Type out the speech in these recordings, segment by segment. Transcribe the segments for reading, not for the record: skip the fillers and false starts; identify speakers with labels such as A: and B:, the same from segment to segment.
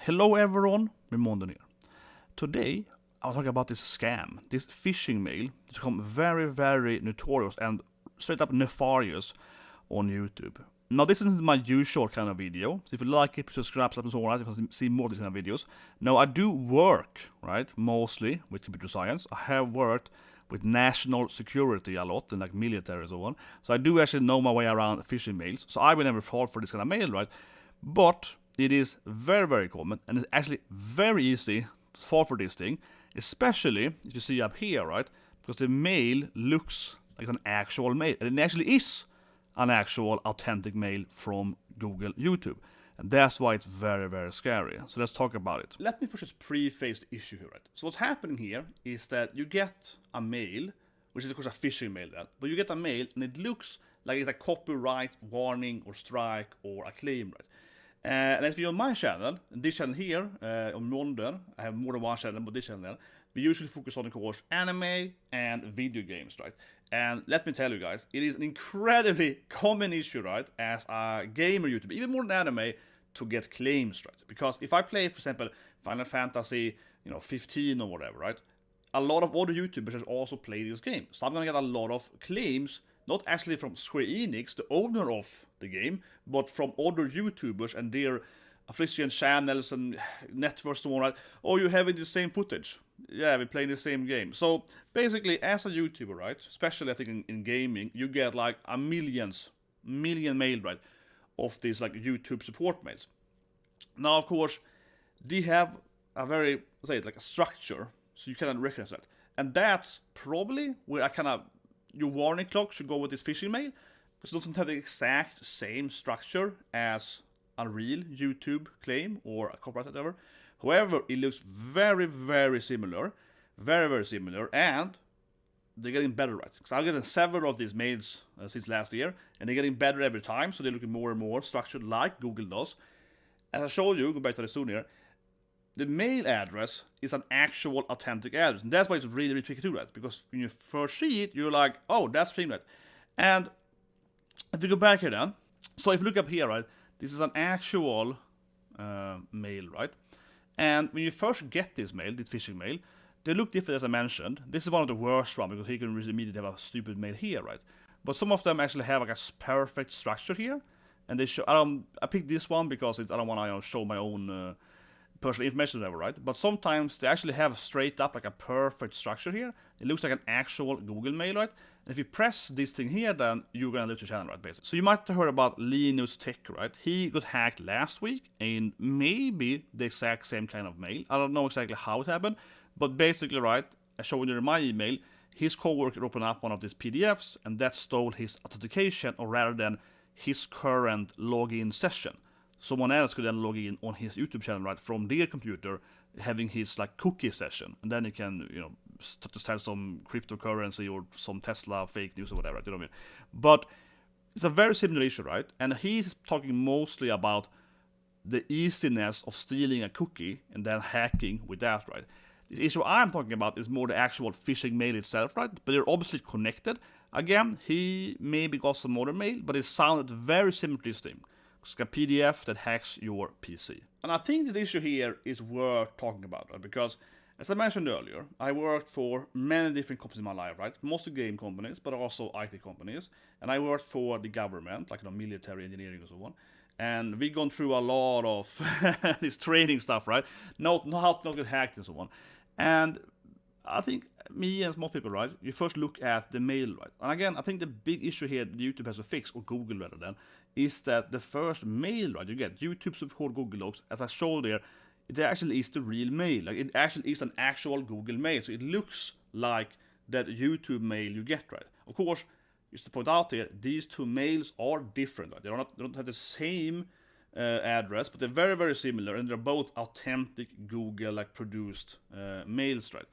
A: Hello everyone, Myrmonden here. Today I'll talk about this scam, this phishing mail that's become very notorious and straight up nefarious on YouTube. Now this isn't my usual kind of video, so if you like it, subscribe and so on, if you want to see more of these kind of videos. Now I do work, right, mostly with computer science. I have worked with national security a lot, and like military and so on. So I do actually know my way around phishing mails, so I will never fall for this kind of mail, right? But it is very common, and it's actually very easy to fall for this thing, especially if you see up here, right? Because the mail looks like an actual mail, and it actually is an actual authentic mail from Google YouTube. And that's why it's very scary. So let's talk about it. Let me first just preface the issue here, right? So what's happening here is that you get a mail, which is of course a phishing mail, but you get a mail and it looks like it's a copyright warning or strike or a claim, right? And if you're on my channel, this channel here, on Myrmonden, I have more than one channel, but this channel, we usually focus on, of course, anime and video games, right? And let me tell you guys, it is an incredibly common issue, right, as a gamer YouTuber, even more than anime, to get claims, right? Because if I play, for example, Final Fantasy, 15 or whatever, right? A lot of other YouTubers also play this game. So I'm gonna get a lot of claims, not actually from Square Enix, the owner of the game, but from other YouTubers and their affiliate channels and networks and all that. Oh, you're having the same footage. Yeah, we play the same game. So basically, as a YouTuber, right, especially I think in gaming, you get like million mail, right, of these like YouTube support mails. Now, of course, they have a very, like a structure, so you cannot recognize that. And that's probably where your warning clock should go with this phishing mail, because it doesn't have the exact same structure as a real YouTube claim or a copyright whatever. However, it looks very similar, very similar, and they're getting better, right? Because I'm getting several of these mails since last year, and they're getting better every time, so they're looking more and more structured like Google does. As I showed you, go back to the soon here, the mail address is an actual authentic address, and that's why it's really tricky to do that, because when you first see it, you're like, oh, that's phishing, right? And if you go back here then, so if you look up here, right, this is an actual mail, right? And when you first get this mail, this phishing mail, they look different as I mentioned. This is one of the worst ones because you can immediately have a stupid mail here, right? But some of them actually have like a perfect structure here, and they show. I picked this one because I don't want to show my own personal information or whatever, right? But sometimes they actually have straight up like a perfect structure here. It looks like an actual Google mail, right? And if you press this thing here, then you're gonna lose your channel, right, basically. So you might have heard about Linus Tech, right? He got hacked last week, and maybe the exact same kind of mail. I don't know exactly how it happened, but basically, right, I showed you in my email, his coworker opened up one of these PDFs, and that stole his authentication, or rather than his current login session. Someone else could then log in on his YouTube channel, right, from their computer, having his like cookie session, and then he can, start to sell some cryptocurrency or some Tesla fake news or whatever, right? You know what I mean? But it's a very similar issue, right? And he's talking mostly about the easiness of stealing a cookie and then hacking with that, right? The issue I'm talking about is more the actual phishing mail itself, right? But they're obviously connected. Again, he maybe got some other mail, but it sounded very similar to this thing. It's like a PDF that hacks your PC. And I think the issue here is worth talking about, right? Because, as I mentioned earlier, I worked for many different companies in my life, right? Mostly game companies, but also IT companies. And I worked for the government, like military engineering and so on. And we've gone through a lot of this training stuff, right? How to not get hacked and so on. And I think me and most people, right, you first look at the mail, right? And again, I think the big issue here that YouTube has to fix, or Google rather than, is that the first mail, right, you get YouTube support Google Docs, as I showed there, it actually is the real mail. Like, it actually is an actual Google mail. So it looks like that YouTube mail you get, right? Of course, just to point out here, these two mails are different, right? They don't have the same address, but they're very similar, and they're both authentic Google like produced mails, right?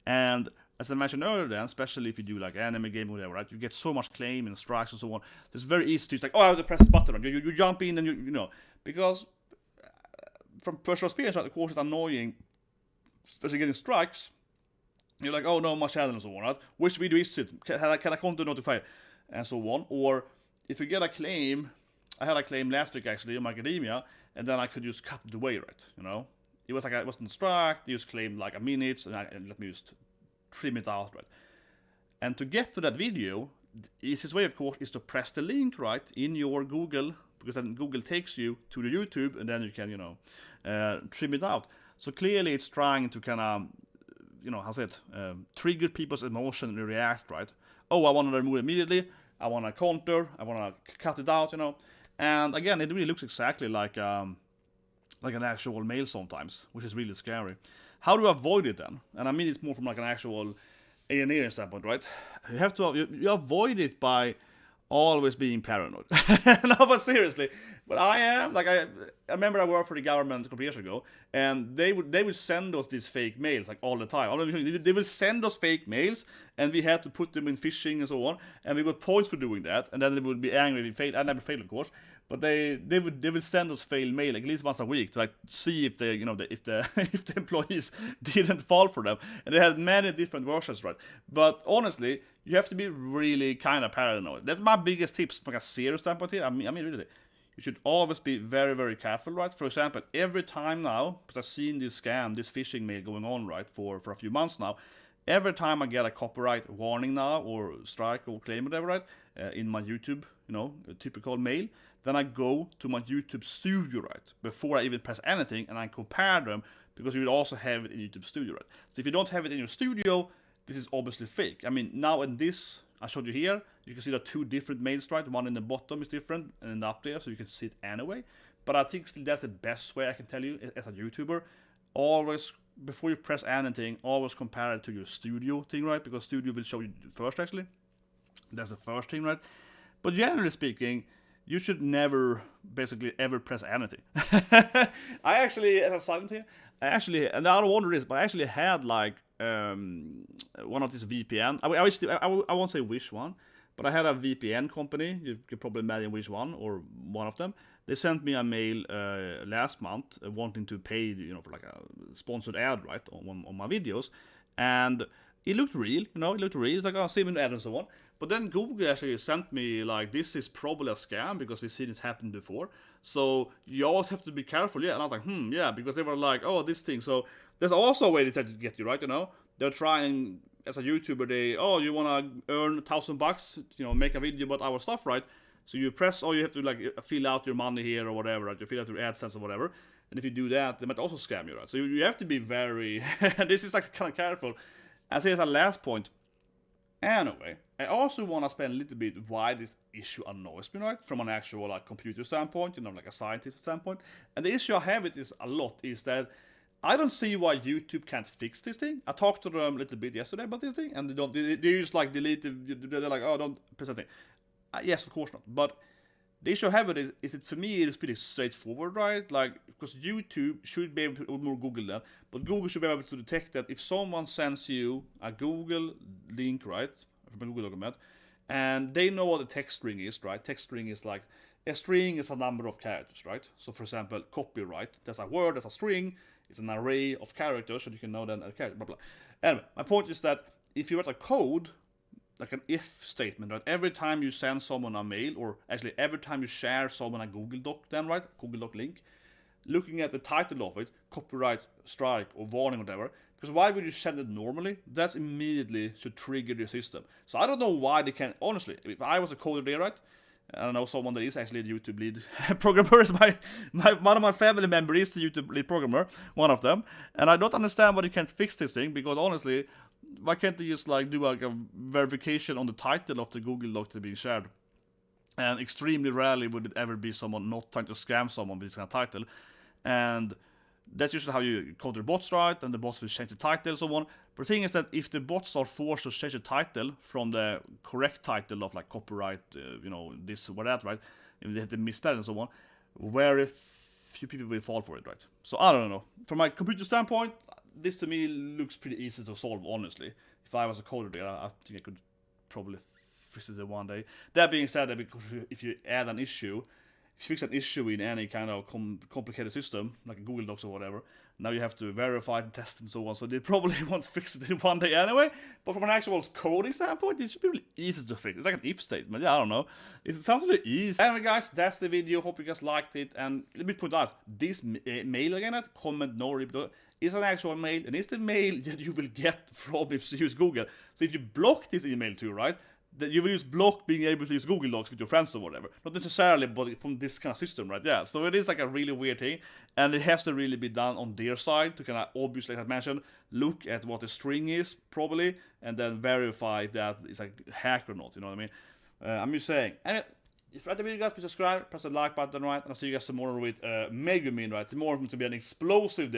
A: And as I mentioned earlier, then, especially if you do like anime game or whatever, right, you get so much claim and strikes and so on. It's very easy to just like, oh, I have to press this button, right? You jump in and you because from personal experience, right, of course, it's annoying, especially getting strikes. You're like, oh no, my channel and so on, right? Which video is it? Can I content notify and so on? Or if you get a claim, I had a claim last week actually in my academia, and then I could just cut it away, right? It was like it wasn't struck. They just claimed like a minute, and let me just trim it out, right? And to get to that video, the easiest way, of course, is to press the link right in your Google, because then Google takes you to the YouTube, and then you can, trim it out. So clearly, it's trying to kind of, trigger people's emotion and react, right? Oh, I want to remove it immediately. I want to counter. I want to cut it out, And again, it really looks exactly like an actual mail sometimes, which is really scary. How do I avoid it then? And I mean, it's more from like an actual engineering standpoint, right? You have to you avoid it by always being paranoid. No, but seriously, but I am like I remember I worked for the government a couple years ago, and they would send us these fake mails like all the time. They would send us fake mails, and we had to put them in phishing and so on, and we got points for doing that. And then they would be angry if we failed. I never failed, of course, but they would send us failed mail like, at least once a week to like see if they if the employees didn't fall for them. And they had many different versions, right? But honestly, you have to be really kind of paranoid. That's my biggest tips from like a serious standpoint here. I mean, really, you should always be very, very careful, right? For example, every time now, because I've seen this scam, this phishing mail going on, right, for a few months now, every time I get a copyright warning now, or strike or claim whatever, right, in my YouTube, a typical mail, then I go to my YouTube Studio, right, before I even press anything, and I compare them, because you would also have it in YouTube Studio, right? So if you don't have it in your studio, this is obviously fake. I mean, now in this, I showed you here, you can see there are two different mails, right? One in the bottom is different, and in the up there, so you can see it anyway. But I think still that's the best way I can tell you as a YouTuber. Always, before you press anything, always compare it to your studio thing, right? Because studio will show you first, actually. That's the first thing, right? But generally speaking, you should never, basically, ever press anything. I actually, as a side note here, and I don't wonder this, but I actually had like one of these VPN. I won't say which one, but I had a VPN company. You could probably imagine which one, or one of them. They sent me a mail last month wanting to pay, for like a sponsored ad, right, on my videos, and it looked real, it looked real. It's like, oh, same ad and so on. But then Google actually sent me like, this is probably a scam because we've seen it happen before. So you always have to be careful, yeah. And I was like, yeah, because they were like, oh, this thing. So there's also a way they try to get you, right? They're trying, as a YouTuber, you want to earn $1,000, make a video about our stuff, right? So you press, you have to like fill out your money here or whatever, right? You fill out your AdSense or whatever. And if you do that, they might also scam you, right? So you have to be very, this is like kind of careful. And so as a last point, anyway, I also want to spend a little bit why this issue annoys me, right? From an actual like computer standpoint, like a scientist standpoint. And the issue I have is that I don't see why YouTube can't fix this thing. I talked to them a little bit yesterday about this thing, and they just like delete it. They're like, oh, don't press that thing. Yes, of course not. But the issue I have is that for me it is pretty straightforward, right? Like, because YouTube should be able to ignore Google that, but Google should be able to detect that if someone sends you a Google link, right, from a Google document, and they know what a text string is, right? Text string is like, a string is a number of characters, right? So for example, copyright, that's a word, that's a string, it's an array of characters, so you can know then a character, blah, blah. Anyway, my point is that if you write a code, like an if statement, right? Every time you send someone a mail, or actually every time you share someone a Google Doc, then, right? Google Doc link, looking at the title of it, copyright strike or warning, whatever, because why would you send it normally? That immediately should trigger the system. So I don't know why they can't, honestly, if I was a coder there, right? I don't know someone that is actually a YouTube lead programmer. Is one of my family members is the YouTube lead programmer, one of them. And I don't understand why they can't fix this thing, because honestly, why can't they just like do like a verification on the title of the Google Doc to be shared? And extremely rarely would it ever be someone not trying to scam someone with this kind of title. And that's usually how you counter bots, right? And the bots will change the title and so on. But the thing is that if the bots are forced to change the title from the correct title of like copyright, this or that, right? If they have to misspell and so on, very few people will fall for it, right? So I don't know. From my computer standpoint, this to me looks pretty easy to solve, honestly. If I was a coder there, I think I could probably fix it one day. That being said, because if you add an issue, fix an issue in any kind of complicated system, like a Google Docs or whatever, now you have to verify and test and so on. So they probably won't fix it in one day anyway. But from an actual coding standpoint, it should be really easy to fix. It's like an if statement. Yeah, I don't know. It sounds really easy. Anyway, guys, that's the video. Hope you guys liked it. And let me point out this mail again at comment-noreply is an actual mail, and it's the mail that you will get from if you use Google. So if you block this email too, right? That you will use block being able to use Google Docs with your friends or whatever. Not necessarily, but from this kind of system, right? Yeah, so it is like a really weird thing, and it has to really be done on their side to kind of, obviously, like I mentioned, look at what the string is, probably, and then verify that it's like hack or not, you know what I mean? I'm just saying. And if you like the video, guys, please subscribe, press the like button, right? And I'll see you guys tomorrow with Myrmonden, right? Tomorrow to be an explosive day.